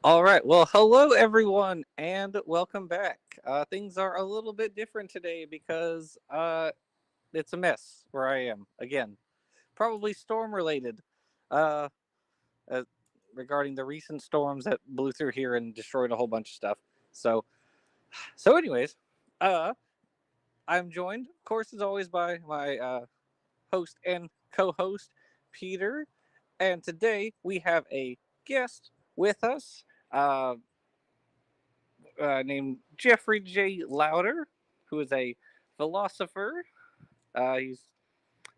All right. Well, hello everyone, and welcome back. Things are a little bit different today because it's a mess where I am again. Probably storm related. Uh, uh, Regarding the recent storms that blew through here and destroyed a whole bunch of stuff. So anyways, uh, I'm joined, of course, as always, by my host and co-host Peter, and today we have a guest with us. Uh, Named Jeffery Jay Lowder, who is a philosopher. He's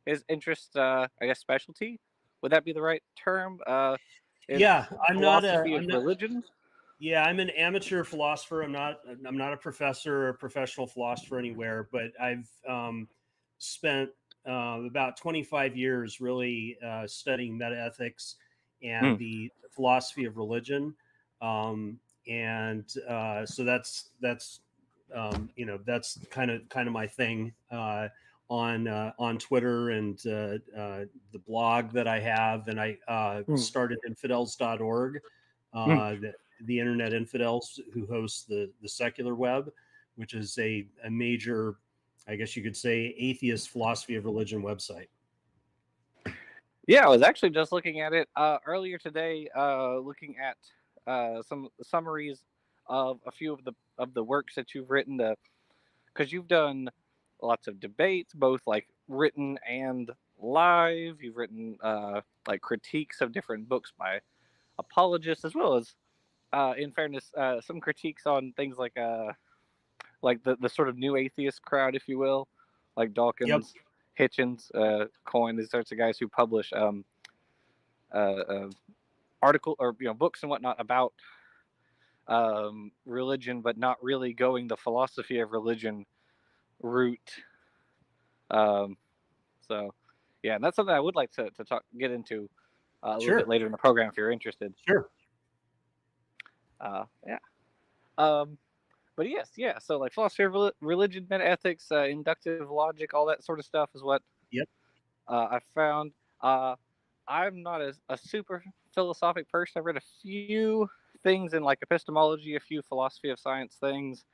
his interest, I guess, specialty. Would that be the right term? Is Yeah, philosophy of religion. I'm an amateur philosopher. I'm not a professor or a professional philosopher anywhere, but I've spent about 25 years really studying metaethics and Mm. the philosophy of religion. So that's kind of my thing on Twitter and the blog that I have, and I Mm. started infidels.org, Mm. the internet infidels who host the secular web, which is a major, I guess you could say, atheist philosophy of religion website. Yeah, I was actually just looking at it earlier today, looking at some summaries of a few of the works that you've written. Because you've done lots of debates, both like written and live. You've written like critiques of different books by apologists, as well as, in fairness, some critiques on things like the sort of new atheist crowd, if you will, like Yep. Dawkins, Hitchens, Coyne, these sorts of guys who publish uh, uh, article or books and whatnot about religion, but not really going the philosophy of religion route. Um, So, yeah, and that's something I would like to get into a little bit Sure. later in the program if you're interested. Sure. Yeah. Um, but yes, yeah. So like philosophy of religion, metaethics, inductive logic, all that sort of stuff is what Yep. I found. Uh, I'm not a super philosophic person. I've read a few things in like epistemology, a few philosophy of science things.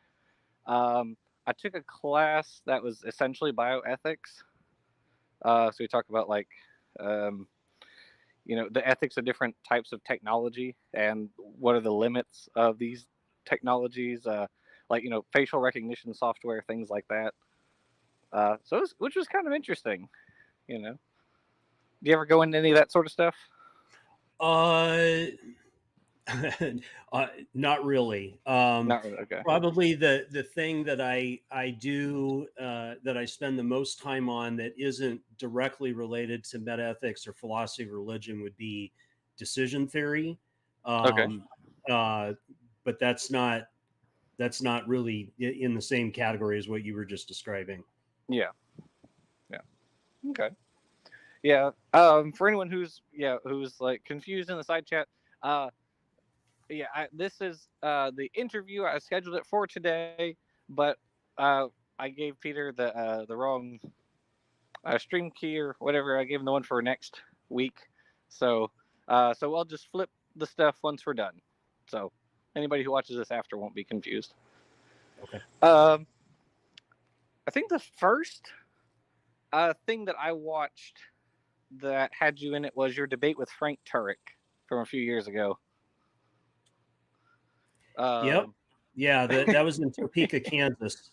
I took a class that was essentially bioethics. So we talk about like um, the ethics of different types of technology and what are the limits of these technologies, like facial recognition software, things like that. Which was kind of interesting. you know do you ever go into any of that sort of stuff? Uh, Not really. Not really. Okay. Probably the thing that I do that I spend the most time on that isn't directly related to metaethics or philosophy of religion would be decision theory. Okay. Um, uh, but that's not really in the same category as what you were just describing. Yeah. Yeah. Okay. Yeah. For anyone who's like confused in the side chat, uh this is the interview. I scheduled it for today, but I gave Peter the wrong stream key or whatever. I gave him the one for next week. So I'll just flip the stuff once we're done. So anybody who watches this after won't be confused. Okay. Um, I think the first thing that I watched that had you in it was your debate with Frank Turek from a few years ago. Yep. Um, Yeah. That was in Topeka, Kansas.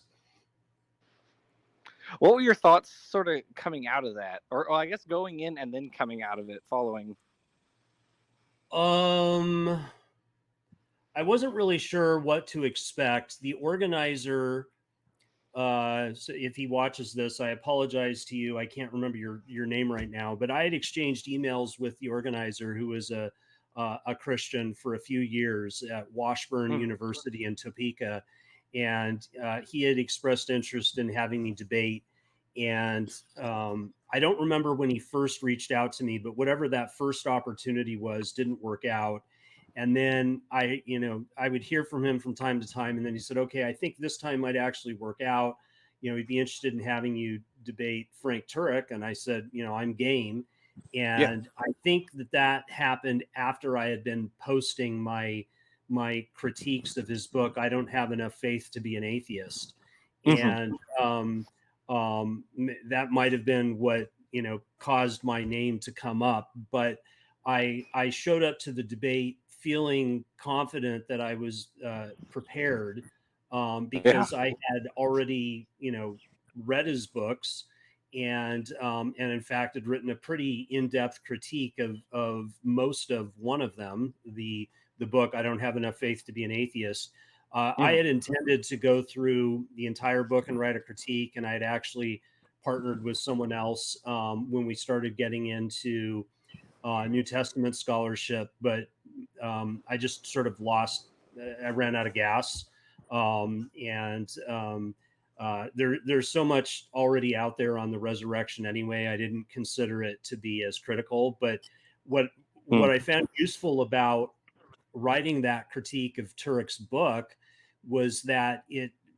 what were your thoughts, sort of coming out of that, or I guess going in and then coming out of it following? Um, I wasn't really sure what to expect. The organizer, so if he watches this, I apologize to you. I can't remember your name right now, but I had exchanged emails with the organizer, who was a Christian for a few years at Washburn Mm. University in Topeka, and he had expressed interest in having me debate. And I don't remember when he first reached out to me, but whatever that first opportunity was didn't work out. And then I would hear from him from time to time, and then he said, "Okay, I think this time might actually work out. He'd be interested in having you debate Frank Turek." And I said, "I'm game." Yeah. And I think that happened after I had been posting my critiques of his book, I Don't Have Enough Faith to Be an Atheist. Mm-hmm. And that might have been what, caused my name to come up. But I showed up to the debate feeling confident that I was prepared, Yeah. because I had already, read his books, and in fact had written a pretty in-depth critique of most of one of them, the book I Don't Have Enough Faith to Be an Atheist. I Mm-hmm. had intended to go through the entire book and write a critique, and I had actually partnered with someone else when we started getting into New Testament scholarship, but I just sort of I ran out of gas. There's so much already out there on the resurrection anyway. I didn't consider it to be as critical. But what Mm-hmm. I found useful about writing that critique of Turek's book was that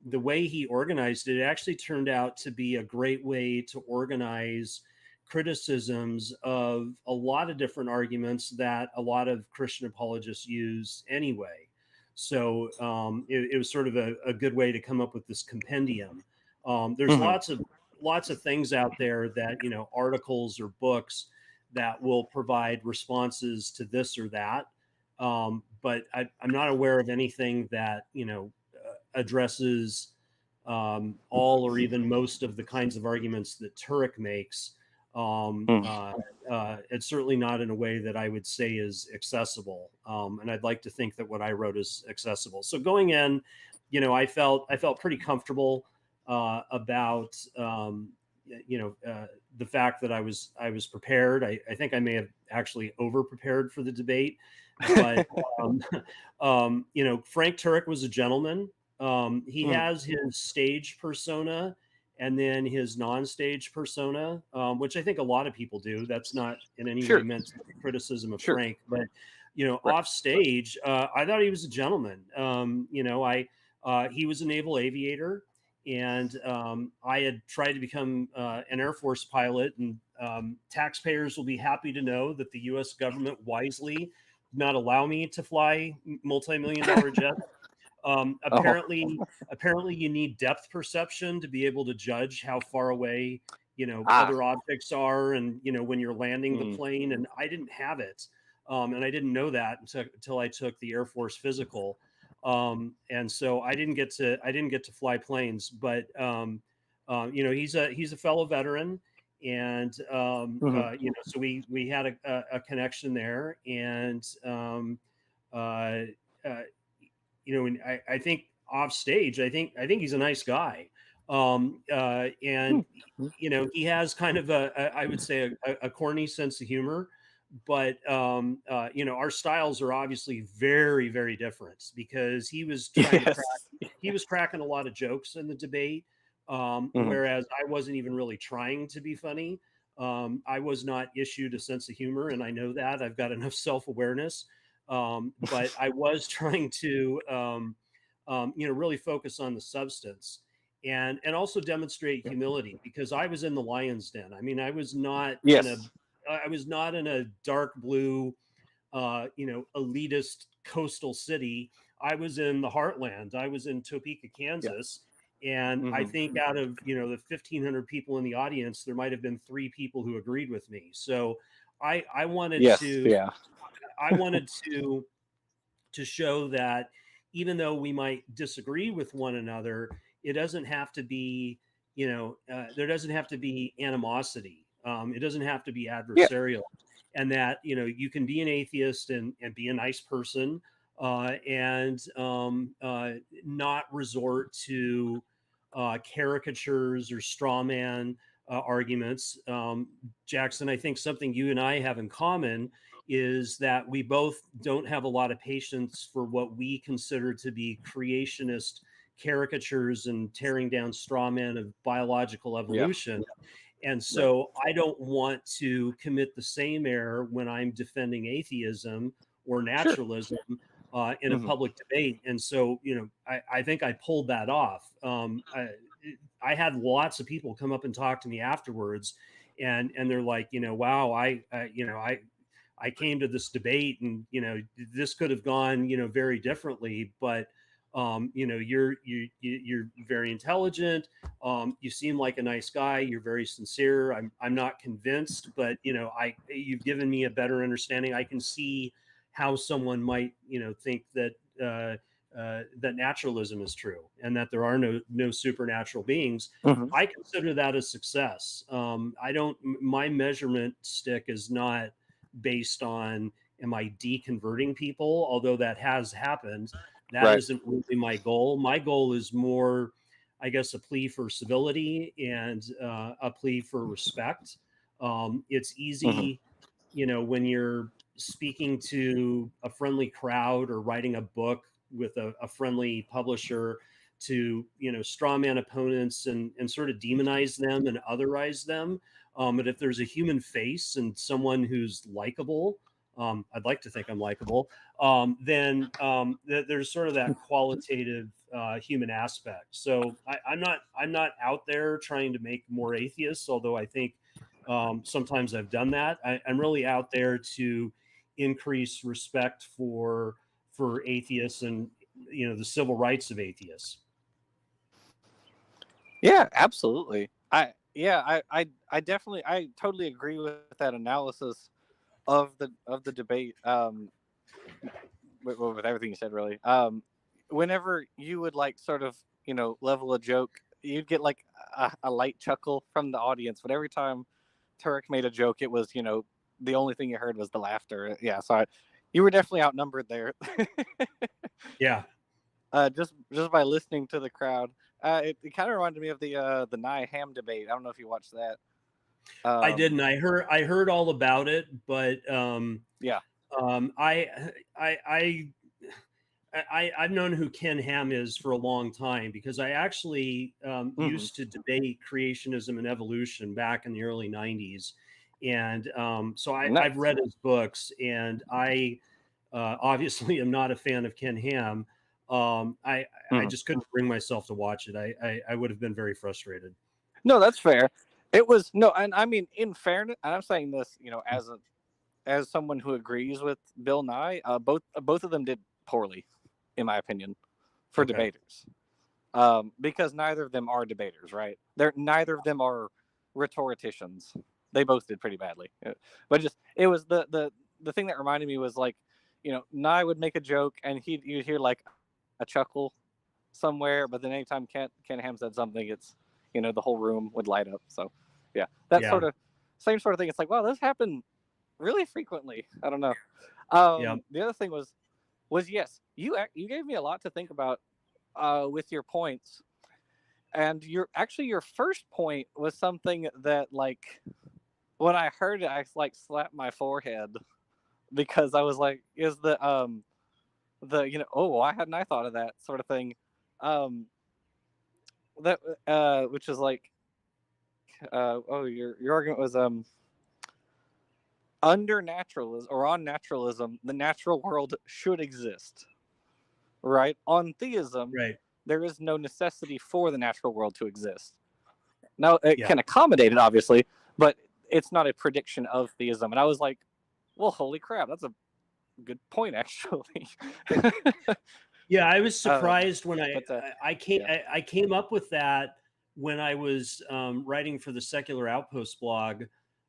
the way he organized it actually turned out to be a great way to organize criticisms of a lot of different arguments that a lot of Christian apologists use anyway. So it was sort of a good way to come up with this compendium. There's Mm-hmm. lots of things out there that, articles or books that will provide responses to this or that. But I'm not aware of anything that addresses all or even most of the kinds of arguments that Turek makes. It's certainly not in a way that I would say is accessible. And I'd like to think that what I wrote is accessible. So going in, I felt pretty comfortable about the fact that I was prepared. I think I may have actually over prepared for the debate, but Frank Turek was a gentleman. He Mm-hmm. has his stage persona and then his non-stage persona, which I think a lot of people do. That's not in any way Sure. meant to be criticism of Sure. Frank, but Right. off stage, I thought he was a gentleman. He was a naval aviator, and I had tried to become an Air Force pilot, and taxpayers will be happy to know that the U.S. government wisely did not allow me to fly multi-million-dollar jets. Oh. Apparently, you need depth perception to be able to judge how far away Ah. other objects are, and when you're landing the Mm. plane. And I didn't have it, and I didn't know that until I took the Air Force physical. And so I didn't get to fly planes. But he's a fellow veteran, and Mm-hmm. so we had a connection there, and uh, uh, and I think off stage, I think he's a nice guy. And Mm-hmm. he has kind of I would say a corny sense of humor, but our styles are obviously very, very different, because he was trying to Yes. he was cracking a lot of jokes in the debate, Mm-hmm. whereas I wasn't even really trying to be funny. I was not issued a sense of humor, and I know that. I've got enough self-awareness. But I was trying to, really focus on the substance, and also demonstrate humility, because I was in the lion's den. I mean, I was not Yes. in a dark blue, elitist coastal city. I was in the heartland. I was in Topeka, Yeah. Kansas. And I Mm-hmm. think out of, the 1,500 people in the audience, there might have been 3 people who agreed with me. So I wanted Yes. to Yeah. I wanted to show that even though we might disagree with one another, it doesn't have to be, there doesn't have to be animosity. It doesn't have to be Yeah. adversarial, and that you can be an atheist and be a nice person, and not resort to caricatures or straw man arguments. Jackson, I think something you and I have in common is that we both don't have a lot of patience for what we consider to be creationist caricatures and tearing down straw men of biological Yeah. evolution. And Right. so I don't want to commit the same error when I'm defending atheism or Sure. naturalism in a Mm-hmm. public debate. And so, I think I pulled that off. I had lots of people come up and talk to me afterwards, and they're like, wow, I came to this debate, and this could have gone very differently, but you're very intelligent. You seem like a nice guy. You're very sincere. I'm not convinced, but you've given me a better understanding. I can see how someone might think that that naturalism is true and that there are no supernatural beings. Mm-hmm. I consider that a success. My measurement stick is not based on, am I deconverting people? Although that has happened, that Right. isn't really my goal. My goal is more, I guess, a plea for civility and a plea for respect. It's Mm-hmm. easy, when you're speaking to a friendly crowd or writing a book with a friendly publisher, to straw man opponents and sort of demonize them and otherize them. But if there's a human face and someone who's likable, I'd like to think I'm likable, then there's sort of that qualitative human aspect. So I'm not out there trying to make more atheists, although I think sometimes I've done that. I'm really out there to increase respect for atheists and the civil rights of atheists. Yeah, absolutely. I definitely, I totally agree with that analysis of the debate. With everything you said, really. Whenever you would like sort of level a joke, you'd get like a light chuckle from the audience, but every time Turek made a joke, it was the only thing you heard was the laughter. Yeah, so you were definitely outnumbered there. Yeah. Just by listening to the crowd. It kind of reminded me of the Nye Ham debate. I don't know if you watched that. I didn't. I heard all about it, but Yeah. I've known who Ken Ham is for a long time, because I actually Mm-hmm. used to debate creationism and evolution back in the early '90s, and so I've Nice. read his books, and I obviously am not a fan of Ken Ham. I Mm-hmm. just couldn't bring myself to watch it. I would have been very frustrated. No, that's fair. It was no, and I mean, in fairness, and I'm saying this, as someone who agrees with Bill Nye, both of them did poorly, in my opinion, for Okay. debaters, because neither of them are debaters, right? Neither of them are rhetoricians. They both did pretty badly, but just it was the thing that reminded me was like, Nye would make a joke and you'd hear like a chuckle somewhere, but then anytime Ken Ham said something, it's the whole room would light up. So yeah, that Yeah. same sort of thing. It's like, wow, this happened really frequently. I don't know. Yeah. The other thing was yes, you gave me a lot to think about with your points, and your first point was something that, like, when I heard it, I like slapped my forehead, because I was like, is the oh, why hadn't I thought of that sort of thing, that which is like, oh, your argument was under naturalism, or on naturalism, the natural world should exist, right? On theism, Right. there is no necessity for the natural world to exist. Now, it Yeah. can accommodate it, obviously, but it's not a prediction of theism. And I was like, well, holy crap, that's a good point, actually. Yeah, I was um, surprised when but yeah. I came up with that when I was writing for the Secular Outpost blog.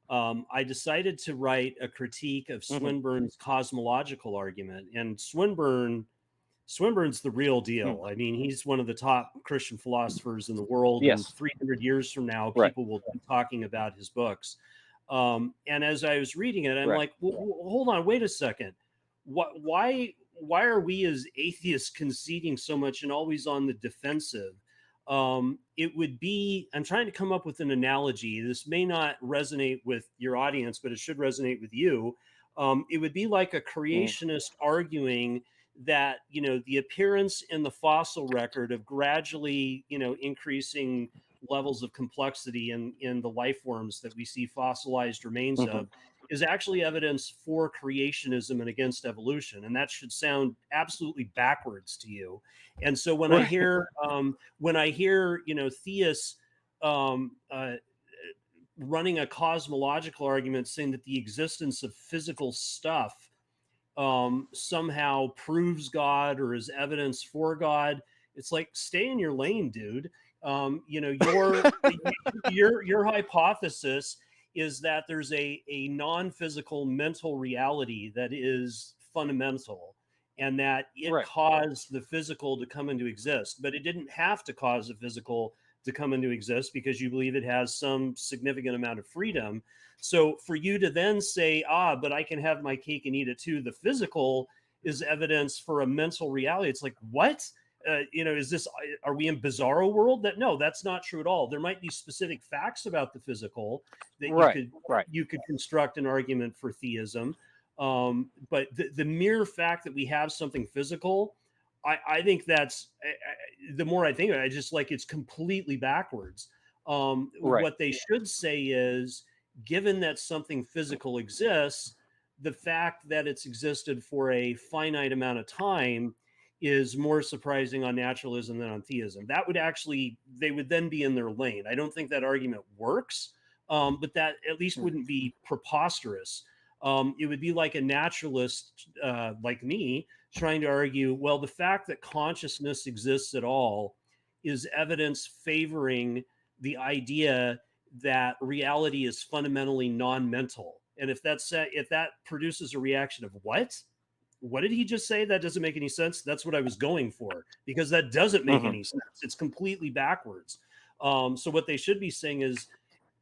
I decided to write a critique of Mm-hmm. Swinburne's cosmological argument, and Swinburne's the real Mm. deal. I mean, he's one of the top Christian philosophers in the world, and Yes. 300 years from now, Right. people will be talking about his books. And as I was reading it, I'm Right. like, well, hold on, wait a second. Why are we as atheists conceding so much and always on the defensive? It would be, I'm trying to come up with an analogy. This may not resonate with your audience, but it should resonate with you. It would be like a Mm. creationist arguing that the appearance in the fossil record of gradually increasing levels of complexity in the life forms that we see fossilized remains Mm-hmm. of is actually evidence for creationism and against evolution, and that should sound absolutely backwards to you. And so when I Right. hear theists running a cosmological argument saying that the existence of physical stuff somehow proves God or is evidence for God. It's like, stay in your lane, dude. You know, your hypothesis is that there's a non-physical mental reality that is fundamental, and that it Right. caused the physical to come into exist, but it didn't have to cause the physical to come into exist because you believe it has some significant amount of freedom. So for you to then say, but I can have my cake and eat it too, the physical is evidence for a mental reality. It's like, what? You know, are we in bizarro world? No, that's not true at all. There might be specific facts about the physical that you could construct an argument for theism. But the mere fact that we have something physical, I think that's, the more I think of it, I just like, it's completely backwards. What they should say is, given that something physical exists, the fact that it's existed for a finite amount of time is more surprising on naturalism than on theism. That would actually, they would then be in their lane. I don't think that argument works, but that at least wouldn't be preposterous. It would be like a naturalist like me trying to argue, well, the fact that consciousness exists at all is evidence favoring the idea that reality is fundamentally non-mental. And if that produces a reaction of what did he just say? That doesn't make any sense. That's what I was going for, because that doesn't make any sense. It's completely backwards. So what they should be saying is,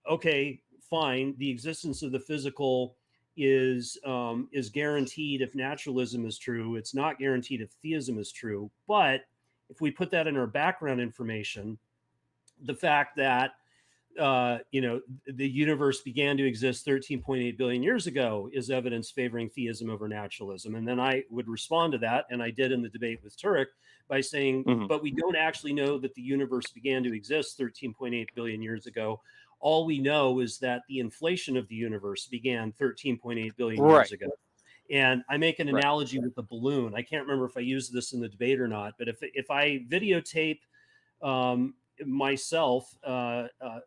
okay, fine, the existence of the physical is guaranteed if naturalism is true. It's not guaranteed if theism is true. But if we put that in our background information, the fact that you know, the universe began to exist 13.8 billion years ago is evidence favoring theism over naturalism. And then I would respond to that, and I did in the debate with Turek, by saying, but we don't actually know that the universe began to exist 13.8 billion years ago. All we know is that the inflation of the universe began 13.8 billion years ago. And I make an analogy with the balloon. I can't remember if I used this in the debate or not, but if I videotape myself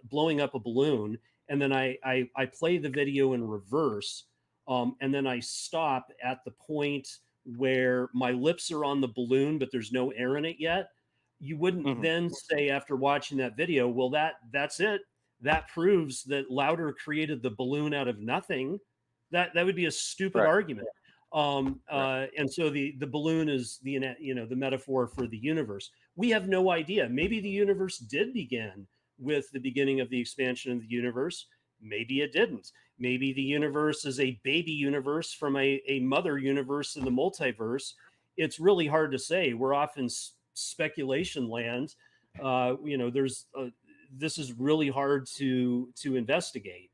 blowing up a balloon, and then I play the video in reverse, and then I stop at the point where my lips are on the balloon but there's no air in it yet, you wouldn't then say, after watching that video, well, that's it, that proves that Lowder created the balloon out of nothing. That would be a stupid argument. And so the balloon is the metaphor for the universe. We have no idea. Maybe the universe did begin with the beginning of the expansion of the universe. Maybe it didn't. Maybe the universe is a baby universe from a mother universe in the multiverse. It's really hard to say. We're off in speculation land. This is really hard to investigate.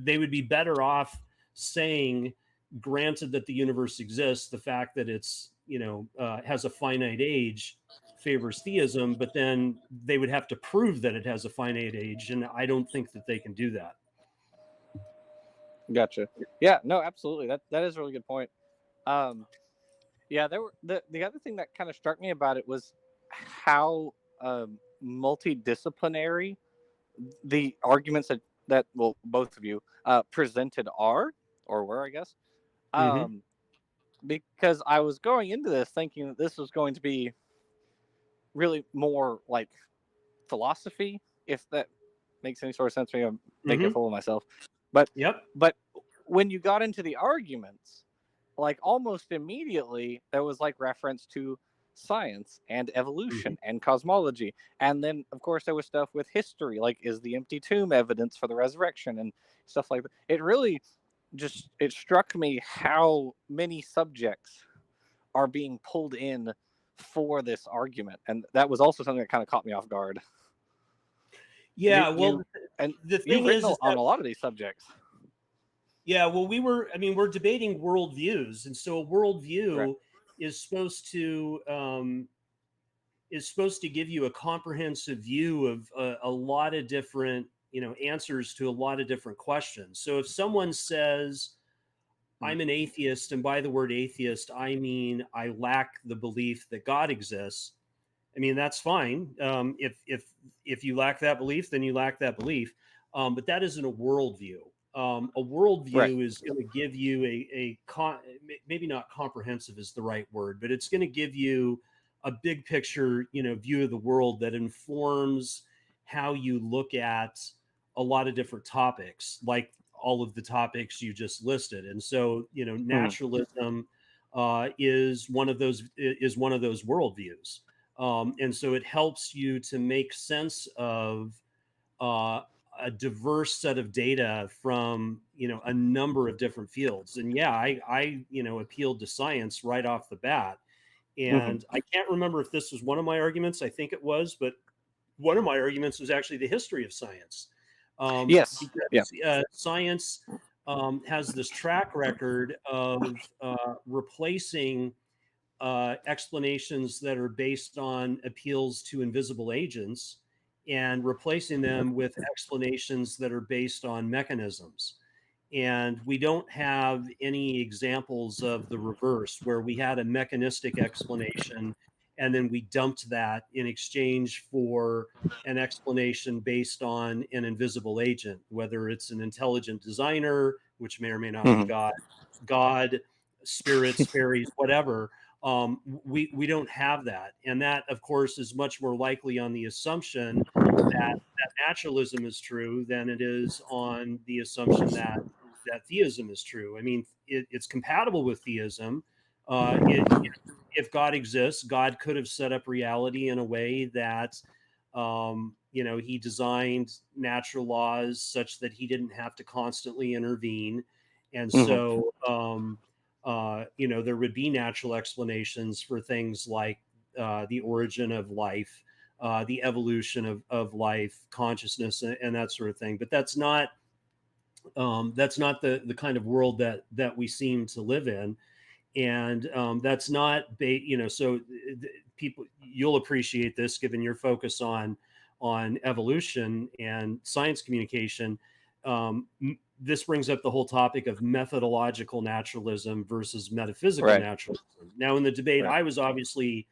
They would be better off saying, granted that the universe exists, the fact that it's has a finite age favors theism, but then they would have to prove that it has a finite age, and I don't think that they can do that. Gotcha. Yeah, no, absolutely. That is a really good point. There were the other thing that kind of struck me about it was how multidisciplinary the arguments that well, both of you presented are, or were, I guess. Because I was going into this thinking that this was going to be really more like philosophy, if that makes any sort of sense. Maybe I'm making a fool of myself. But when you got into the arguments, like almost immediately there was like reference to science and evolution and cosmology, and then of course there was stuff with history, like is the empty tomb evidence for the resurrection and stuff like that. It really it struck me how many subjects are being pulled in for this argument, and that was also something that kind of caught me off guard. And the thing is on a lot of these subjects. Yeah, well, we're debating worldviews, and so a worldview is supposed to give you a comprehensive view of a lot of different, answers to a lot of different questions. So if someone says, I'm an atheist, and by the word atheist, I mean I lack the belief that God exists, I mean, that's fine. If you lack that belief, then you lack that belief. But that isn't a worldview. A Right. worldview is going to give you maybe not comprehensive is the right word, but it's going to give you a big picture, view of the world that informs how you look at a lot of different topics, like all of the topics you just listed. And so, naturalism is one of those worldviews. And so it helps you to make sense of uh, a diverse set of data from a number of different fields. And yeah, I appealed to science right off the bat. And I can't remember if this was one of my arguments. I think it was, but one of my arguments was actually the history of science. Yes. Yeah. Because science has this track record of replacing explanations that are based on appeals to invisible agents and replacing them with explanations that are based on mechanisms. And we don't have any examples of the reverse, where we had a mechanistic explanation and then we dumped that in exchange for an explanation based on an invisible agent, whether it's an intelligent designer, which may or may not be God, spirits, fairies, whatever. We don't have that. And that, of course, is much more likely on the assumption that naturalism is true than it is on the assumption that theism is true. I mean, it's compatible with theism. If God exists, God could have set up reality in a way that, he designed natural laws such that he didn't have to constantly intervene. And so, there would be natural explanations for things like the origin of life, the evolution of life, consciousness, and that sort of thing. But that's not the kind of world that we seem to live in. And that's not, so people, you'll appreciate this given your focus on evolution and science communication. This brings up the whole topic of methodological naturalism versus metaphysical naturalism. Now, in the debate, I was obviously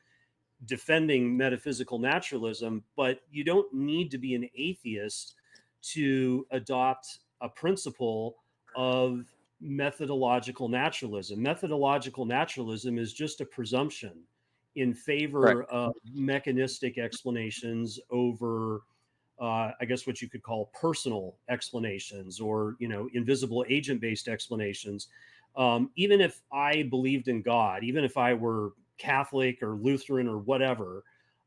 defending metaphysical naturalism, but you don't need to be an atheist to adopt a principle of methodological naturalism. Methodological naturalism is just a presumption in favor of mechanistic explanations over, I guess, what you could call personal explanations, or invisible agent-based explanations. Even if I believed in God, even if I were Catholic or Lutheran or whatever,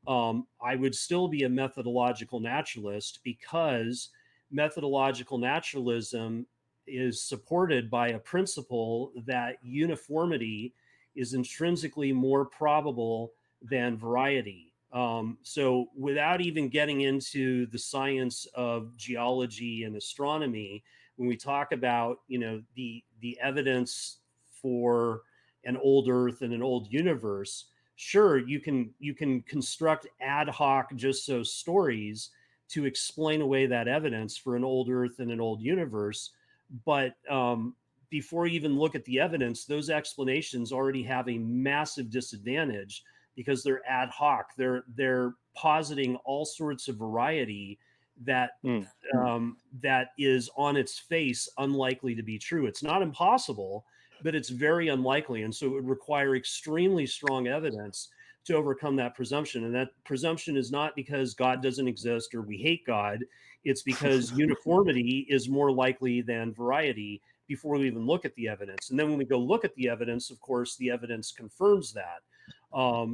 I would still be a methodological naturalist, because methodological naturalism is supported by a principle that uniformity is intrinsically more probable than variety. So without even getting into the science of geology and astronomy, when we talk about, the evidence for an old Earth and an old universe, sure, you can construct ad hoc just so stories to explain away that evidence for an old Earth and an old universe. But before you even look at the evidence, those explanations already have a massive disadvantage, because they're ad hoc. They're positing all sorts of variety that that is on its face unlikely to be true. It's not impossible, but it's very unlikely. And so it would require extremely strong evidence to overcome that presumption. And that presumption is not because God doesn't exist or we hate God. It's because uniformity is more likely than variety before we even look at the evidence. And then when we go look at the evidence, of course, the evidence confirms that.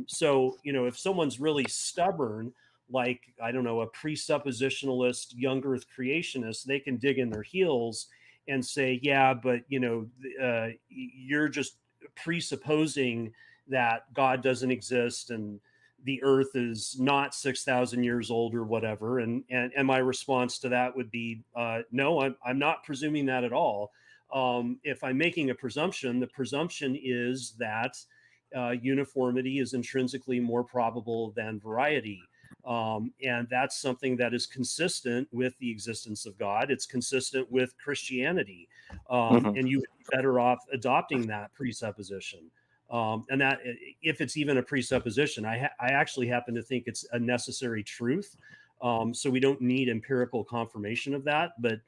So, if someone's really stubborn, like, I don't know, a presuppositionalist, young earth creationist, they can dig in their heels and say, yeah, but, you're just presupposing that God doesn't exist and the earth is not 6,000 years old or whatever. And my response to that would be, no, I'm not presuming that at all. If I'm making a presumption, the presumption is that uniformity is intrinsically more probable than variety. And that's something that is consistent with the existence of God. It's consistent with Christianity. And you would be better off adopting that presupposition. And that, if it's even a presupposition, I actually happen to think it's a necessary truth. So we don't need empirical confirmation of that, but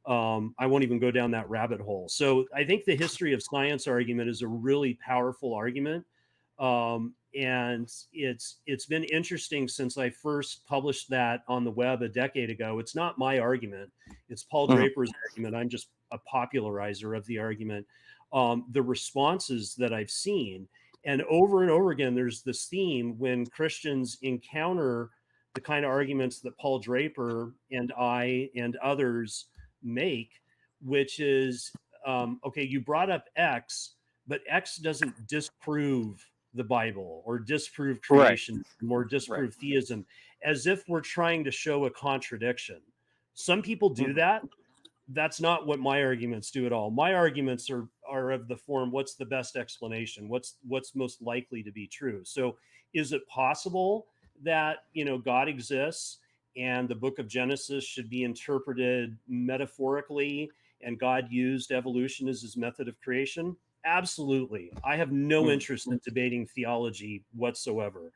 I won't even go down that rabbit hole. So I think the history of science argument is a really powerful argument. And it's been interesting since I first published that on the web a decade ago. It's not my argument. It's Paul Draper's argument. I'm just a popularizer of the argument. The responses that I've seen, and over again, there's this theme when Christians encounter the kind of arguments that Paul Draper and I and others make, which is, okay, you brought up X, but X doesn't disprove the Bible or disprove creation or disprove theism, as if we're trying to show a contradiction. Some people do that. That's not what my arguments do at all. My arguments are of the form, what's the best explanation? What's most likely to be true? So is it possible that, God exists and the book of Genesis should be interpreted metaphorically and God used evolution as his method of creation? Absolutely. I have no interest in debating theology whatsoever.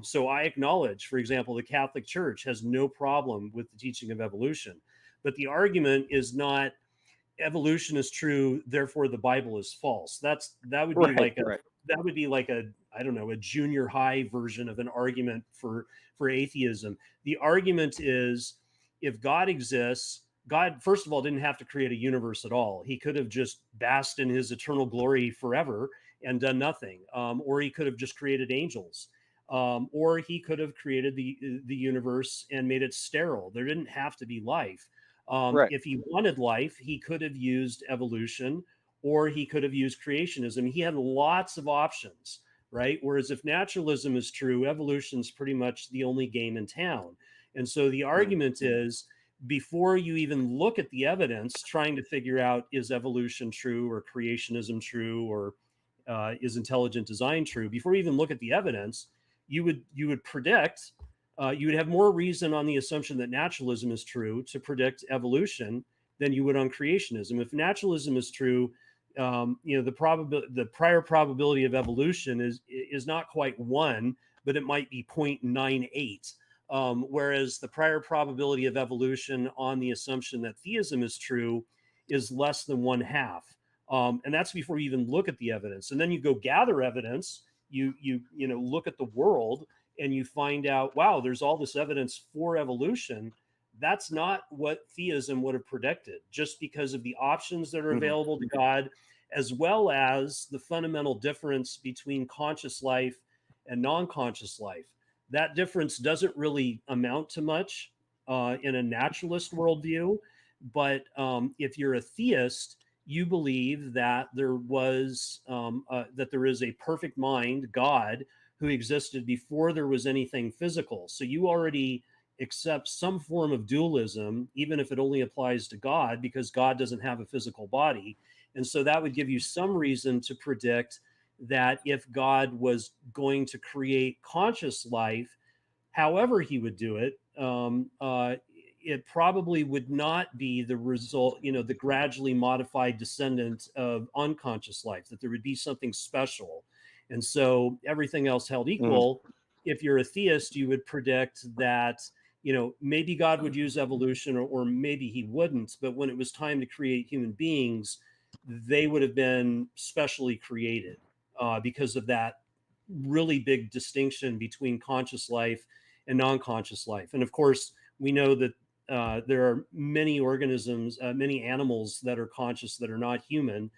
So I acknowledge, for example, the Catholic Church has no problem with the teaching of evolution. But the argument is not evolution is true, therefore the Bible is false. That would be like a I don't know, a junior high version of an argument for atheism. The argument is, if God exists, God, first of all, didn't have to create a universe at all. He could have just basked in his eternal glory forever and done nothing. Or he could have just created angels. Or he could have created the universe and made it sterile. There didn't have to be life. If he wanted life, he could have used evolution, or he could have used creationism. He had lots of options, right? Whereas if naturalism is true, evolution is pretty much the only game in town. And so the argument is, before you even look at the evidence, trying to figure out, is evolution true or creationism true, or is intelligent design true? Before you even look at the evidence, you would predict, you would have more reason on the assumption that naturalism is true to predict evolution than you would on creationism. If naturalism is true, the prior probability of evolution is not quite 1, but it might be 0.98. Whereas the prior probability of evolution on the assumption that theism is true is less than 1/2. And that's before you even look at the evidence. And then you go gather evidence, you look at the world, and you find out, wow, there's all this evidence for evolution. That's not what theism would have predicted, just because of the options that are available to God, as well as the fundamental difference between conscious life and non-conscious life. That difference doesn't really amount to much in a naturalist worldview. But if you're a theist, you believe that there is a perfect mind, God, who existed before there was anything physical. So you already accept some form of dualism, even if it only applies to God, because God doesn't have a physical body. And so that would give you some reason to predict that if God was going to create conscious life, however he would do it, it probably would not be the result, the gradually modified descendant of unconscious life, that there would be something special. And so everything else held equal, if you're a theist, you would predict that, maybe God would use evolution, or maybe he wouldn't. But when it was time to create human beings, they would have been specially created because of that really big distinction between conscious life and non-conscious life. And of course, we know that there are many organisms, many animals that are conscious that are not human.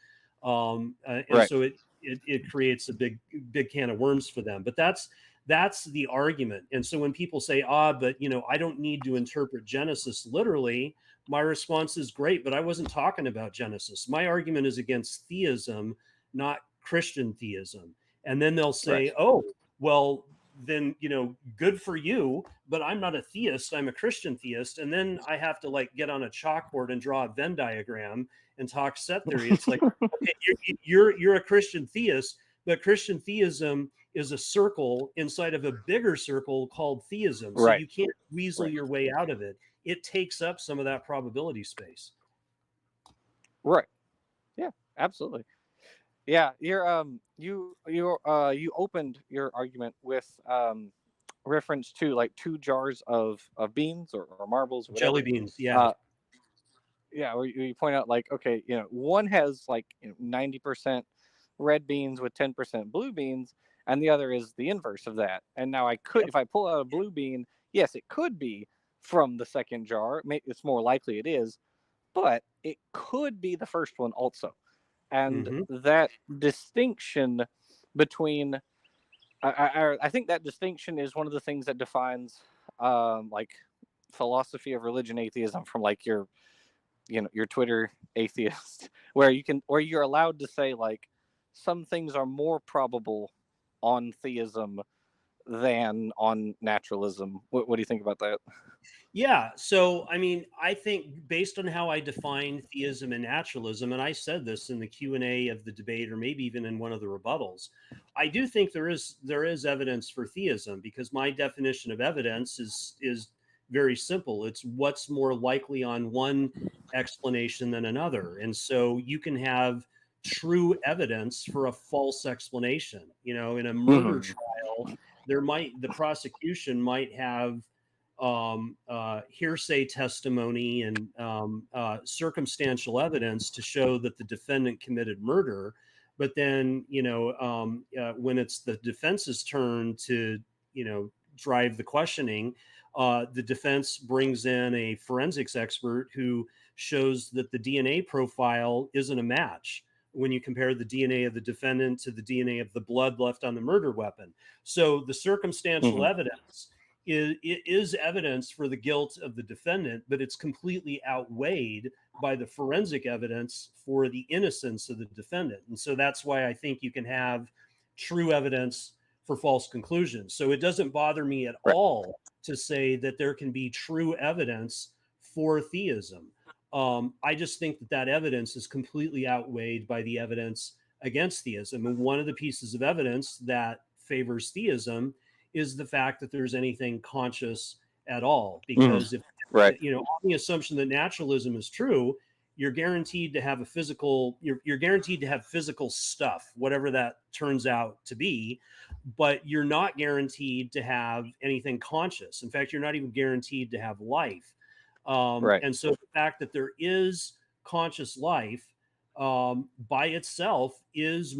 So it creates a big can of worms for them. But that's the argument. And so when people say, but I don't need to interpret Genesis literally, my response is, great, but I wasn't talking about Genesis. My argument is against theism, not Christian theism. And then they'll say, well, then, good for you, but I'm not a theist, I'm a Christian theist. And then I have to get on a chalkboard and draw a Venn diagram and talk set theory. It's like, okay, you're a Christian theist, but Christian theism is a circle inside of a bigger circle called theism. So you can't weasel your way out of it. It takes up some of that probability space. Right. Yeah, absolutely. Yeah, you opened your argument with reference to like two jars of beans or marbles or Jelly whatever. beans, yeah. Uh, yeah, where you point out like, okay, one has like 90% red beans with 10% blue beans, and the other is the inverse of that. And now I could, Yep. if I pull out a blue bean, yes, it could be from the second jar. It's more likely it is, but it could be the first one also. And Mm-hmm. that distinction between, I think that distinction is one of the things that defines like philosophy of religion atheism from like your Twitter atheist, where you're allowed to say like some things are more probable on theism than on naturalism. What do you think about that? Yeah. So, I mean, I think based on how I define theism and naturalism, and I said this in the Q&A of the debate, or maybe even in one of the rebuttals, I do think there is evidence for theism, because my definition of evidence is very simple. It's what's more likely on one explanation than another. And so you can have true evidence for a false explanation. In a murder Mm-hmm. trial, the prosecution might have hearsay testimony and circumstantial evidence to show that the defendant committed murder. But then, when it's the defense's turn to, drive the questioning, the defense brings in a forensics expert who shows that the DNA profile isn't a match when you compare the DNA of the defendant to the DNA of the blood left on the murder weapon. So the circumstantial Mm-hmm. evidence is evidence for the guilt of the defendant, but it's completely outweighed by the forensic evidence for the innocence of the defendant. And so that's why I think you can have true evidence for false conclusions. So it doesn't bother me at Right. all to say that there can be true evidence for theism. I just think that evidence is completely outweighed by the evidence against theism. And one of the pieces of evidence that favors theism is the fact that there's anything conscious at all. Because Mm-hmm. if, Right. on the assumption that naturalism is true, you're guaranteed to have you're guaranteed to have physical stuff, whatever that turns out to be, but you're not guaranteed to have anything conscious. In fact, you're not even guaranteed to have life. Right. And so the fact that there is conscious life by itself is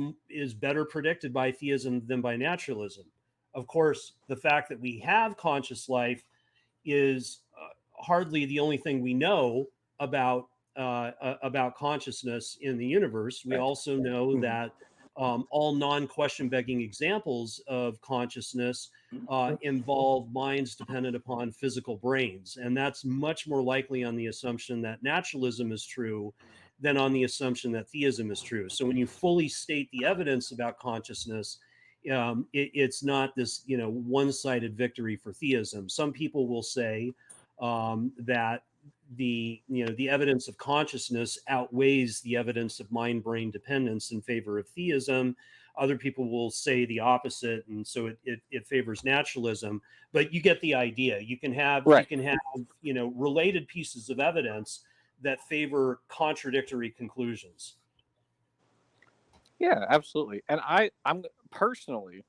better predicted by theism than by naturalism. Of course, the fact that we have conscious life is hardly the only thing we know about consciousness in the universe. We Right. also know Mm-hmm. that all non-question begging examples of consciousness involve minds dependent upon physical brains, and that's much more likely on the assumption that naturalism is true than on the assumption that theism is true. So when you fully state the evidence about consciousness, it's not this one-sided victory for theism. Some people will say that the evidence of consciousness outweighs the evidence of mind-brain dependence in favor of theism. Other people will say the opposite, and so it favors naturalism. But you get the idea. You can have Right. related pieces of evidence that favor contradictory conclusions. Yeah, absolutely. And I'm personally,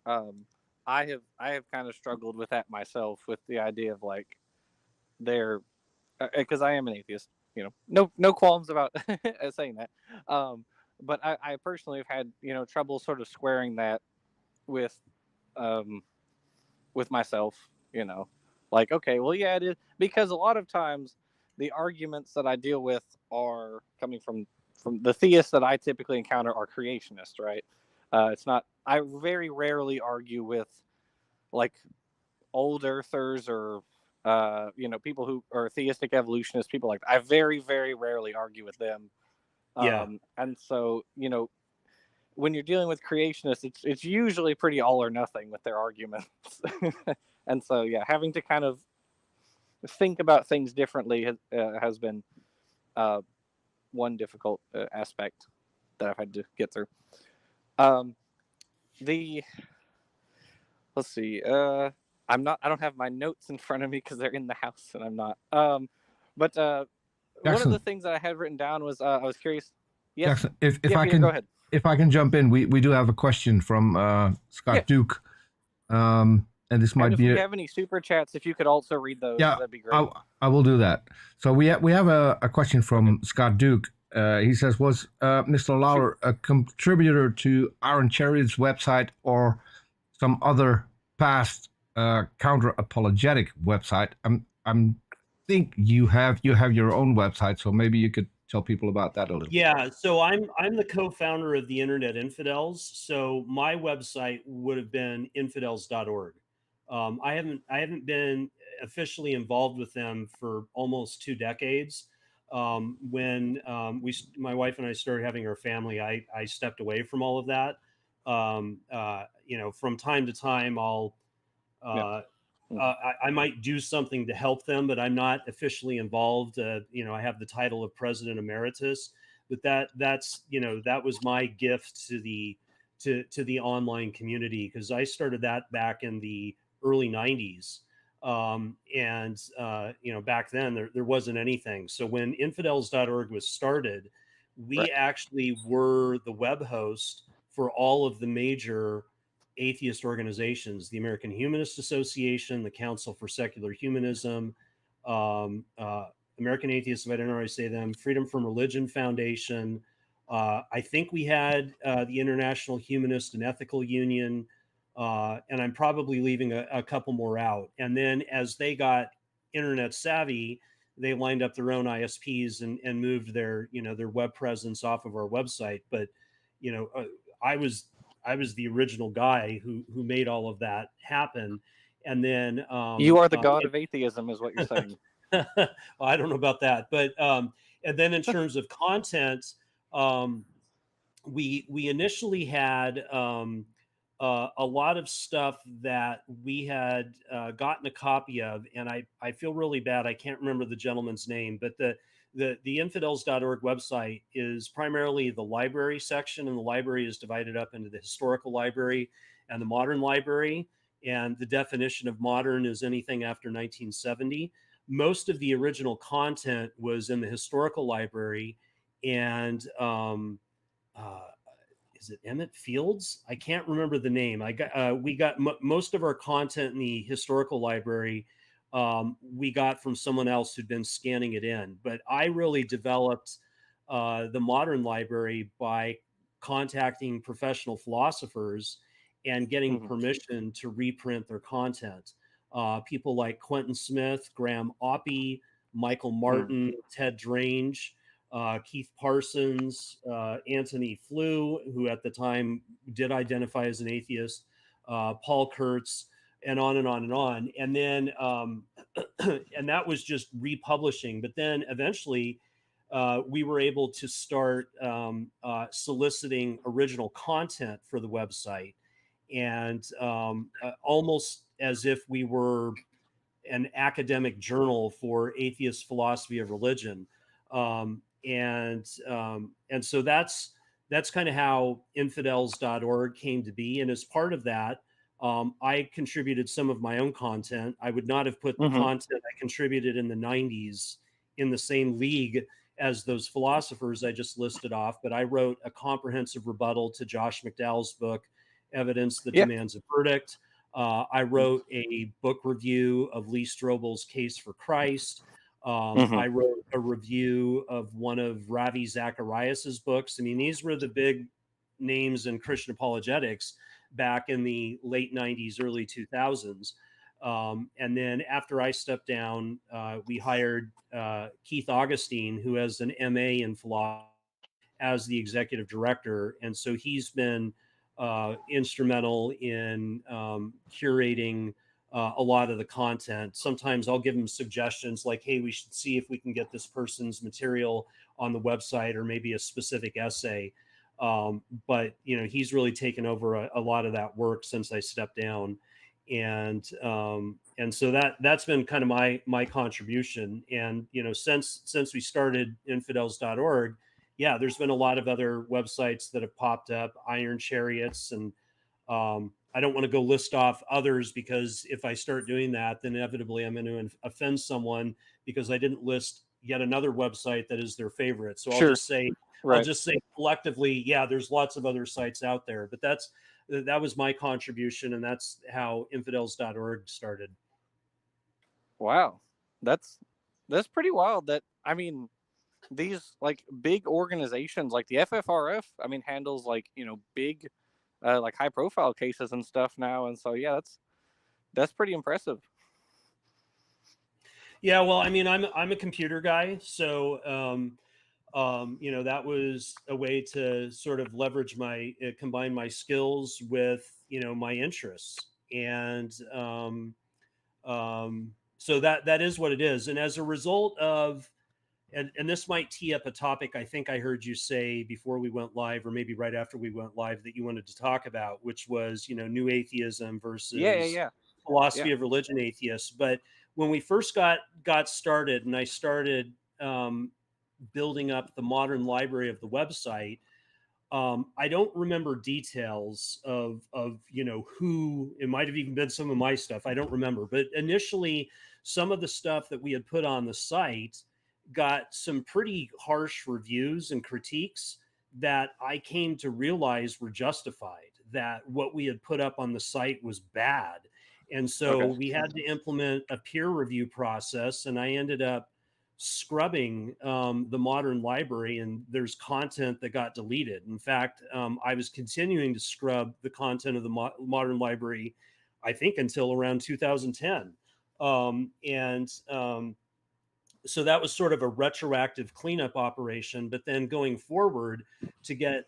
um, I have kind of struggled with that myself, with the idea of like they're because I am an atheist. No qualms about saying that. Um, but I personally have had trouble sort of squaring that with um, with myself. Like, okay, well, yeah, it is, because a lot of times the arguments that I deal with are coming from the theists that I typically encounter are creationists, right? It's not. I very rarely argue with like old earthers or people who are theistic evolutionists, people like that. I very, very rarely argue with them. Yeah. And so, when you're dealing with creationists, it's usually pretty all or nothing with their arguments. And so, yeah, having to kind of think about things differently has been uh, one difficult aspect that I've had to get through. Um, the let's see. I don't have my notes in front of me because they're in the house and I'm not. But one of the Jackson, things that I had written down was I was curious. Yes. Jackson, if Yeah, I Peter, go can ahead. if I can jump in, we do have a question from Yeah. Scott Duke, and this And might if be we have any super chats, if you could also read those, yeah, that'd be great. I will do that. So we have a question from Scott Duke. He says, was Mr. Lauer a contributor to Iron Chariot's website or some other past counter apologetic website? I'm think you have your own website, so maybe you could tell people about that a little. Yeah, so I'm the co-founder of the Internet Infidels. So my website would have been infidels.org. I haven't been officially involved with them for almost 2 decades. When my wife and I started having our family, I stepped away from all of that. From time to time, I might do something to help them, but I'm not officially involved. I have the title of president emeritus, but that was my gift to the online community, because I started that back in the early 90s. Back then there wasn't anything. So when infidels.org was started, we actually were the web host for all of the major atheist organizations: the American Humanist Association, the Council for Secular Humanism, American Atheists, if I didn't already say them, Freedom from Religion Foundation. I think we had the International Humanist and Ethical Union, and I'm probably leaving a couple more out. And then as they got internet savvy, they lined up their own ISPs and moved their web presence off of our website. But I was the original guy who made all of that happen. And then you are the god of atheism, is what you're saying. well, I don't know about that, but and then in terms of content, we initially had a lot of stuff that we had gotten a copy of, and I feel really bad. I can't remember the gentleman's name, but the infidels.org website is primarily the library section, and the library is divided up into the historical library and the modern library. And the definition of modern is anything after 1970. Most of the original content was in the historical library, and is it Emmett Fields? I can't remember the name. We got most of our content in the historical library. We got from someone else who'd been scanning it in, but I really developed the modern library by contacting professional philosophers and getting permission to reprint their content. People like Quentin Smith, Graham Oppie, Michael Martin, Ted Drange, Keith Parsons, Anthony Flew, who at the time did identify as an atheist, Paul Kurtz, and on and on and on. And then, and that was just republishing. But then eventually, we were able to start soliciting original content for the website, and almost as if we were an academic journal for atheist philosophy of religion. And so that's kind of how infidels.org came to be. And as part of that, I contributed some of my own content. I would not have put the content I contributed in the 90s in the same league as those philosophers I just listed off, but I wrote a comprehensive rebuttal to Josh McDowell's book, Evidence That Demands a Verdict. I wrote a book review of Lee Strobel's Case for Christ. I wrote a review of one of Ravi Zacharias's books. I mean, these were the big names in Christian apologetics back in the late 90s, early 2000s. And then after I stepped down, we hired Keith Augustine, who has an MA in philosophy, as the executive director. And so he's been instrumental in curating a lot of the content. Sometimes I'll give him suggestions like, hey, we should see if we can get this person's material on the website, or maybe a specific essay. But he's really taken over a lot of that work since I stepped down. And so that's been kind of my contribution. And since we started infidels.org, yeah, there's been a lot of other websites that have popped up, Iron Chariots, and I don't want to go list off others, because if I start doing that, then inevitably I'm going to offend someone, because I didn't list yet another website that is their favorite. So I'll Sure. just say, Right. I'll just say collectively, yeah, there's lots of other sites out there, but that was my contribution, and that's how infidels.org started. Wow, that's pretty wild. That, I mean, these like big organizations like the FFRF, I mean, handles like, you know, big like high profile cases and stuff now, and so yeah, that's pretty impressive. Yeah, well, I mean, I'm a computer guy, so you know, that was a way to sort of leverage combine my skills with, you know, my interests, and so that is what it is. And as a result of, and this might tee up a topic I think I heard you say before we went live, or maybe right after we went live, that you wanted to talk about, which was, you know, new atheism versus Yeah. philosophy of religion atheists. But when we first got started, and I started building up the modern library of the website, I don't remember details of you know, who, it might have even been some of my stuff, I don't remember. But initially, some of the stuff that we had put on the site got some pretty harsh reviews and critiques that I came to realize were justified, that what we had put up on the site was bad. And so we had to implement a peer review process, and I ended up scrubbing the modern library, and there's content that got deleted. In fact, I was continuing to scrub the content of the modern library, I think, until around 2010. So that was sort of a retroactive cleanup operation. But then going forward, to get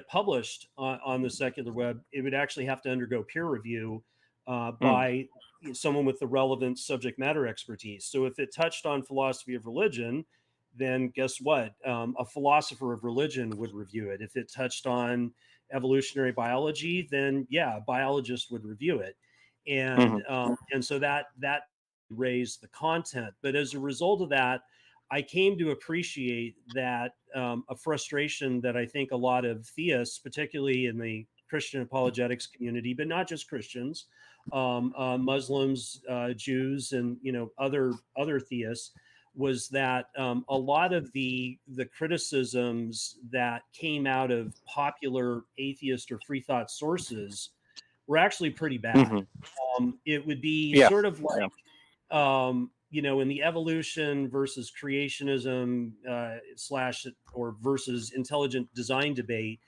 published on the secular web, it would actually have to undergo peer review by someone with the relevant subject matter expertise. So if it touched on philosophy of religion, then guess what? A philosopher of religion would review it. If it touched on evolutionary biology, then yeah, a biologist would review it. And so that raised the content. But as a result of that, I came to appreciate that a frustration that I think a lot of theists, particularly in the Christian apologetics community, but not just Christians, Muslims, Jews, and, you know, other theists, was that a lot of the criticisms that came out of popular atheist or free thought sources were actually pretty bad. It would be sort of like, you know, in the evolution versus creationism versus intelligent design debate,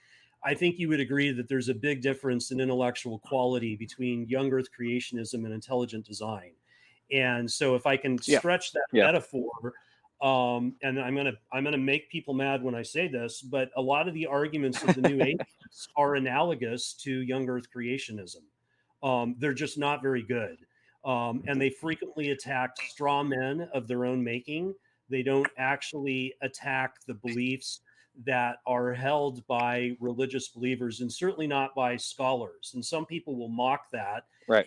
I think you would agree that there's a big difference in intellectual quality between young earth creationism and intelligent design. And so if I can stretch that metaphor, and I'm gonna make people mad when I say this, but a lot of the arguments of the new atheists are analogous to young earth creationism. They're just not very good. And they frequently attack straw men of their own making. They don't actually attack the beliefs that are held by religious believers, and certainly not by scholars. And some people will mock that,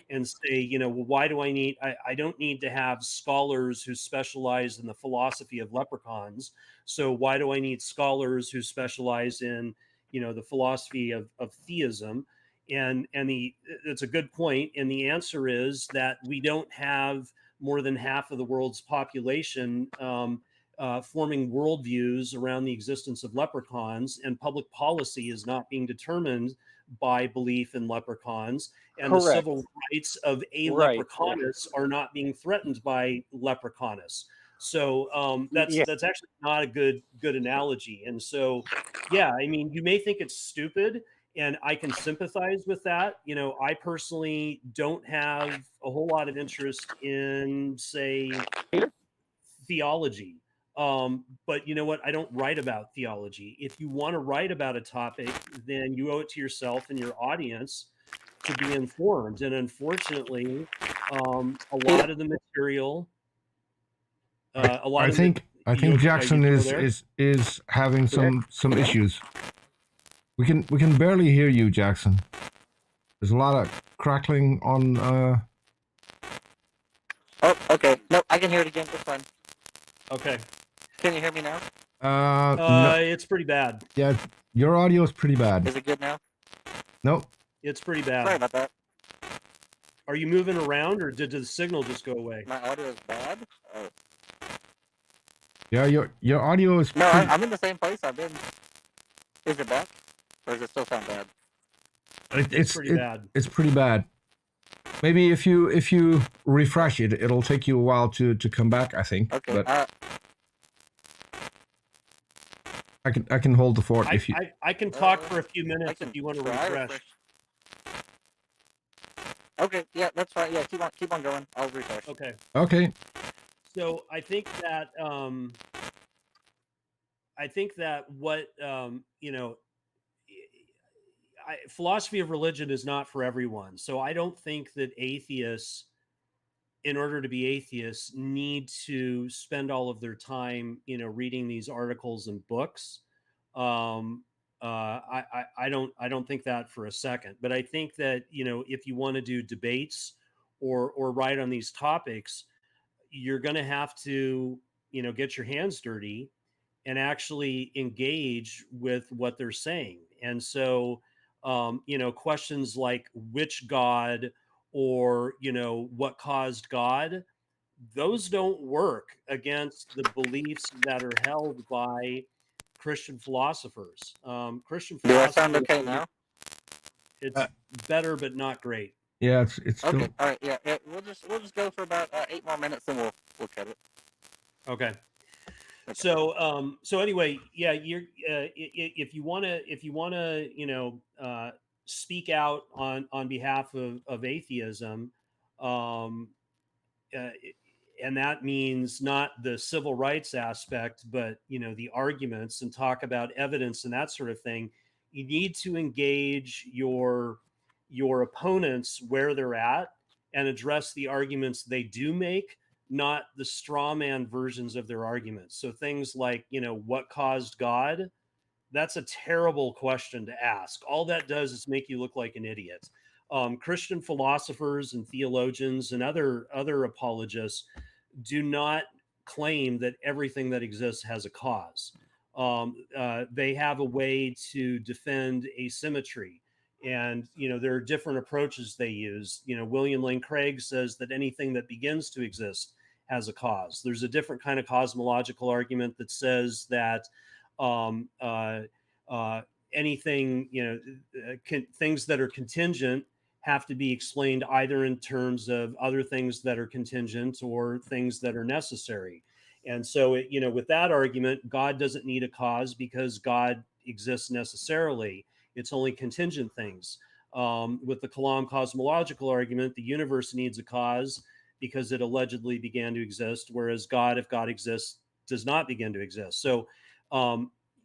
and say, you know, well, why do I don't need to have scholars who specialize in the philosophy of leprechauns. So why do I need scholars who specialize in, you know, the philosophy of theism? And it's a good point. And the answer is that we don't have more than half of the world's population forming worldviews around the existence of leprechauns, and public policy is not being determined by belief in leprechauns, and the civil rights of a leprechaunus are not being threatened by leprechaunus. So that's actually not a good analogy. And so, yeah, I mean, you may think it's stupid, and I can sympathize with that. You know, I personally don't have a whole lot of interest in, say, theology. But you know what? I don't write about theology. If you want to write about a topic, then you owe it to yourself and your audience to be informed. And unfortunately, a lot of the material, I think Jackson is having some issues. We can barely hear you, Jackson. There's a lot of crackling on. Oh, okay. No, I can hear it again. It's fine. Okay. Can you hear me now? No. It's pretty bad. Yeah, your audio is pretty bad. Is it good now? Nope. It's pretty bad. Sorry about that. Are you moving around, or did the signal just go away? My audio is bad? Oh. Yeah, your audio is No, pretty, I'm in the same place I've been. Is it back? Or does it still sound bad? It's pretty bad. it's pretty bad. Maybe if you refresh it, it'll take you a while to come back, I think. Okay. But I can hold the fort if you. I can talk for a few minutes if you want to refresh. Okay, yeah, that's fine. Yeah, keep on going. I'll refresh. Okay. Okay. So I think that what philosophy of religion is not for everyone. So I don't think that atheists, in order to be atheists, need to spend all of their time, reading these articles and books. I don't think that for a second. But I think that if you want to do debates or write on these topics, you're going to have to get your hands dirty and actually engage with what they're saying. And so questions like which God or what caused God, those don't work against the beliefs that are held by Christian philosophers. Christian Do I philosophers. sound okay now? It's better, but not great. Yeah, it's still. Okay. All right. Yeah. We'll just go for about 8 more minutes, and we'll cut it. Okay. So anyway, yeah, you're if you want to speak out on behalf of atheism, and that means not the civil rights aspect, but the arguments and talk about evidence and that sort of thing. You need to engage your opponents where they're at and address the arguments they do make, not the straw man versions of their arguments. So things like, what caused God? That's a terrible question to ask. All that does is make you look like an idiot. Christian philosophers and theologians and other apologists do not claim that everything that exists has a cause. They have a way to defend asymmetry. And, there are different approaches they use. William Lane Craig says that anything that begins to exist has a cause. There's a different kind of cosmological argument that says that anything, things that are contingent have to be explained either in terms of other things that are contingent or things that are necessary. And so, with that argument, God doesn't need a cause because God exists necessarily. It's only contingent things. With the Kalam cosmological argument, the universe needs a cause because it allegedly began to exist, whereas God, if God exists, does not begin to exist. So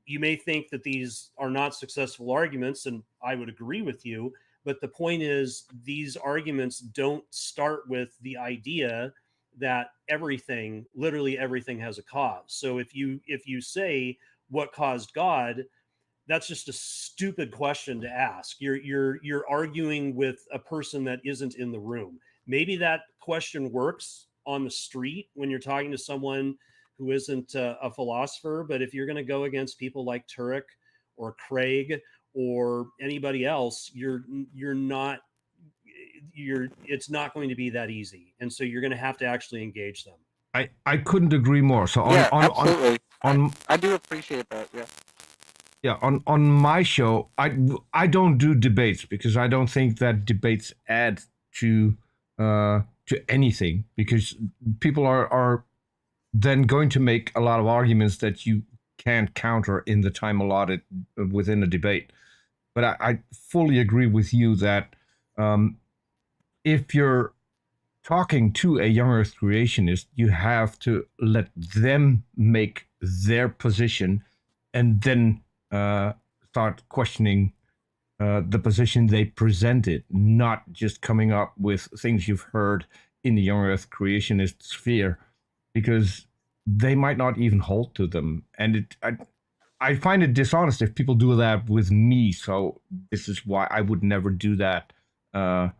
you may think that these are not successful arguments, and I would agree with you. But the point is, these arguments don't start with the idea that everything, literally everything, has a cause. So if you say what caused God, that's just a stupid question to ask. You're arguing with a person that isn't in the room. Maybe that question works on the street when you're talking to someone who isn't a philosopher, but if you're going to go against people like Turek or Craig or anybody else, it's not going to be that easy. And so you're going to have to actually engage them. I couldn't agree more. So absolutely. I do appreciate that. Yeah. Yeah, on my show, I don't do debates because I don't think that debates add to anything, because people are then going to make a lot of arguments that you can't counter in the time allotted within a debate. But I fully agree with you that if you're talking to a young Earth creationist, you have to let them make their position and then start questioning the position they presented, not just coming up with things you've heard in the young Earth creationist sphere, because they might not even hold to them. And I find it dishonest if people do that with me. So this is why I would never do that to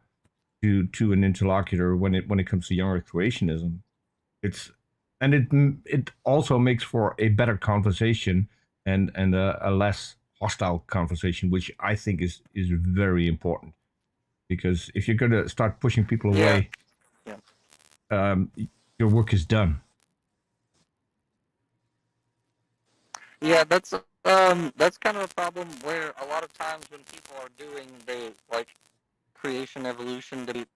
an interlocutor when it comes to young Earth creationism. It also makes for a better conversation and a less hostile conversation, which I think is very important. Because if you're going to start pushing people away, your work is done. Yeah, that's kind of a problem where a lot of times when people are doing the like creation evolution debates,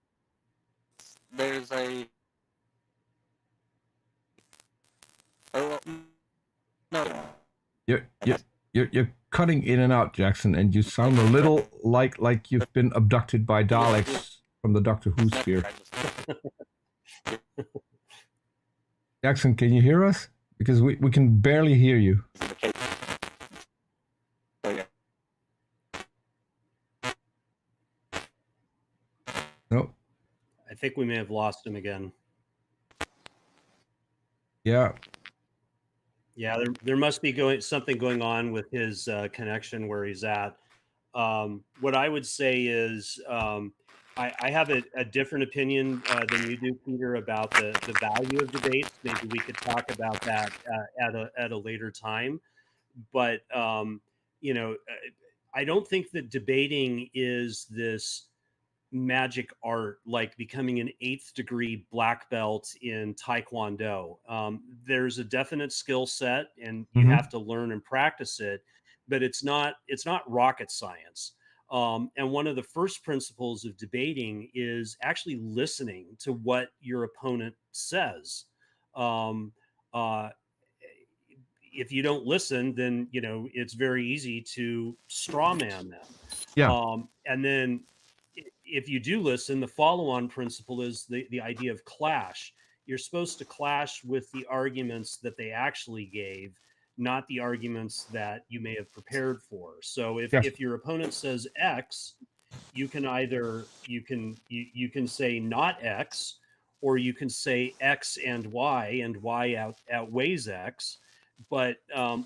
there's a oh no. You're you're you're cutting in and out, Jackson, and you sound a little like you've been abducted by Daleks from the Doctor Who sphere. Jackson, can you hear us? Because we can barely hear you. No. I think we may have lost him again. Yeah. Yeah, there must be something going on with his connection where he's at. What I would say is I have a different opinion than you do, Peter, about the value of debates. Maybe we could talk about that at a later time. But you know, I don't think that debating is this magic art like becoming an 8th degree black belt in taekwondo. There's a definite skill set and you have to learn and practice it, but it's not rocket science. And one of the first principles of debating is actually listening to what your opponent says. If you don't listen, then it's very easy to straw man them. Yeah. And then if you do listen, the follow-on principle is the idea of clash. You're supposed to clash with the arguments that they actually gave, not the arguments that you may have prepared for. So if your opponent says X, you can either you can say not X, or you can say X and Y outweighs X. But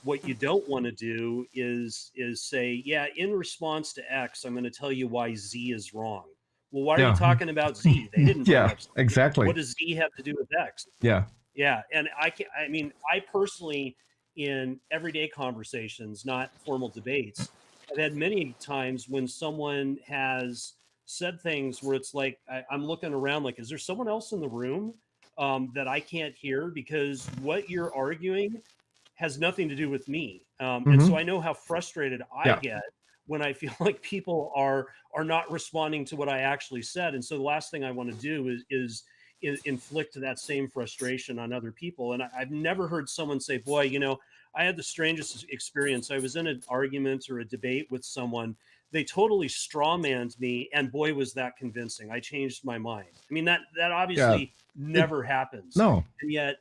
what you don't want to do is say, yeah, in response to X, I'm going to tell you why Z is wrong. Well, why are you talking about Z? They didn't bring up Z. Exactly. What does Z have to do with X? Yeah. And I personally, in everyday conversations, not formal debates, I've had many times when someone has said things where it's like I'm looking around like, is there someone else in the room that I can't hear? Because what you're arguing has nothing to do with me. And so I know how frustrated I get when I feel like people are not responding to what I actually said. And so the last thing I want to do is inflict that same frustration on other people. And I've never heard someone say, boy, I had the strangest experience. I was in an argument or a debate with someone. They totally strawmanned me, and boy, was that convincing. I changed my mind. I mean, that obviously never happens. No. And yet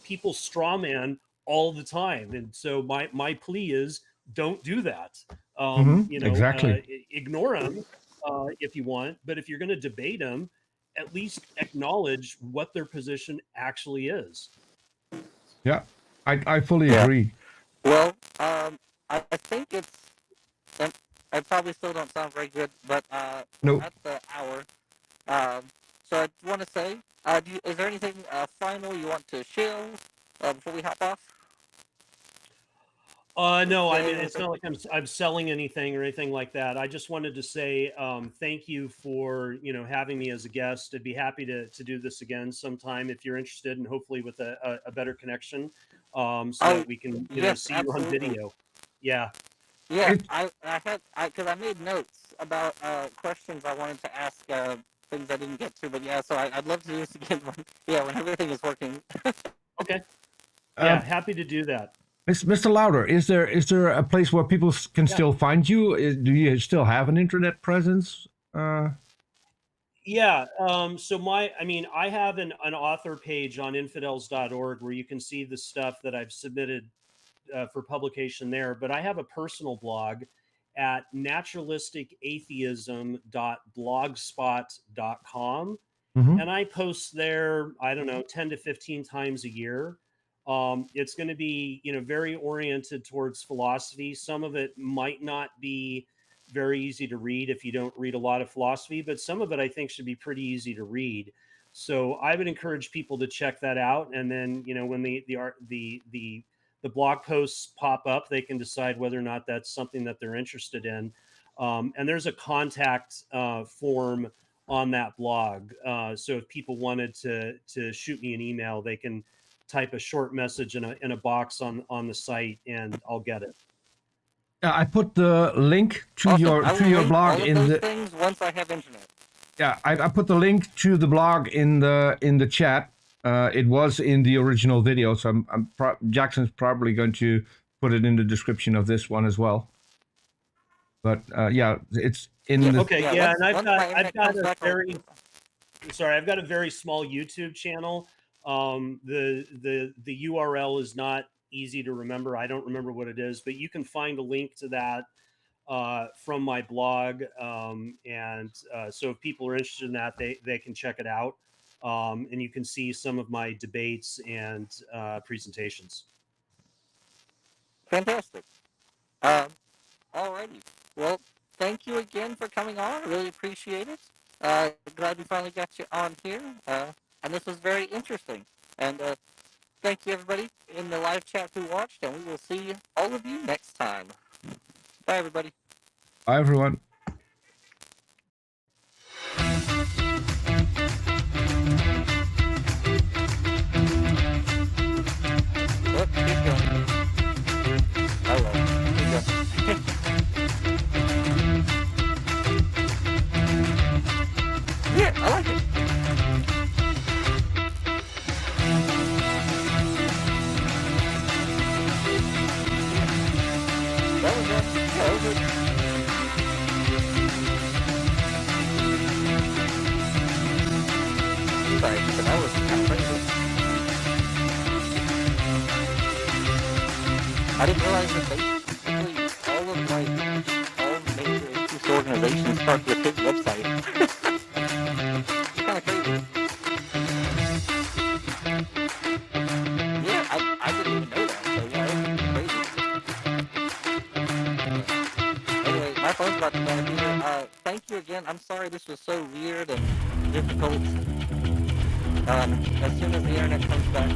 people strawman all the time. And so my plea is, don't do that. Exactly. Ignore them if you want, but if you're going to debate them, at least acknowledge what their position actually is. Yeah, I fully agree. Well, I think it's, and I probably still don't sound very good, but we're at the hour. So I want to say, is there anything final you want to share before we hop off? No, I mean, it's not like I'm selling anything or anything like that. I just wanted to say thank you for having me as a guest. I'd be happy to do this again sometime if you're interested, and hopefully with a better connection, so that we can see you on video. Yeah. Yeah, I had because I made notes about questions I wanted to ask, things I didn't get to, but yeah, so I'd love to do this again when everything is working. Okay. Yeah, happy to do that. Mr. Lowder, is there a place where people can still find you? Do you still have an internet presence? Yeah. So I have an author page on infidels.org where you can see the stuff that I've submitted for publication there. But I have a personal blog at naturalisticatheism.blogspot.com. And I post there, I don't know, 10 to 15 times a year. It's going to be, very oriented towards philosophy. Some of it might not be very easy to read if you don't read a lot of philosophy, but some of it I think should be pretty easy to read. So I would encourage people to check that out. And then, when the blog posts pop up, they can decide whether or not that's something that they're interested in. And there's a contact form on that blog. So if people wanted to shoot me an email, they can type a short message in a box on the site, and I'll get it. I put the link to Awesome. your I will blog link all of in those the things once I have internet. yeah. I put the link to the blog in the chat. It was in the original video, so Jackson's probably going to put it in the description of this one as well. But yeah, it's in the Okay, yeah, and I've got a very sorry, I've got a very small YouTube channel. The URL is not easy to remember. I don't remember what it is, but you can find a link to that from my blog. So if people are interested in that, they can check it out. And you can see some of my debates and presentations. Fantastic. Alrighty. Well, thank you again for coming on. I really appreciate it. Glad we finally got you on here. And this was very interesting. And thank you, everybody, in the live chat who watched, and we will see all of you next time. Bye, everybody. Bye, everyone. Oh, keep going. Oh, well. Keep going. Yeah, I like it. That was good. Yeah, that was good. Sorry, but that was kind of crazy. I didn't realize that basically all major atheist organizations start with his website. It's kind of crazy. Yeah, I didn't even know that, so yeah, that's crazy. Anyway, my phone's about to die here. Thank you again. I'm sorry this was so weird and difficult. As soon as the internet comes back,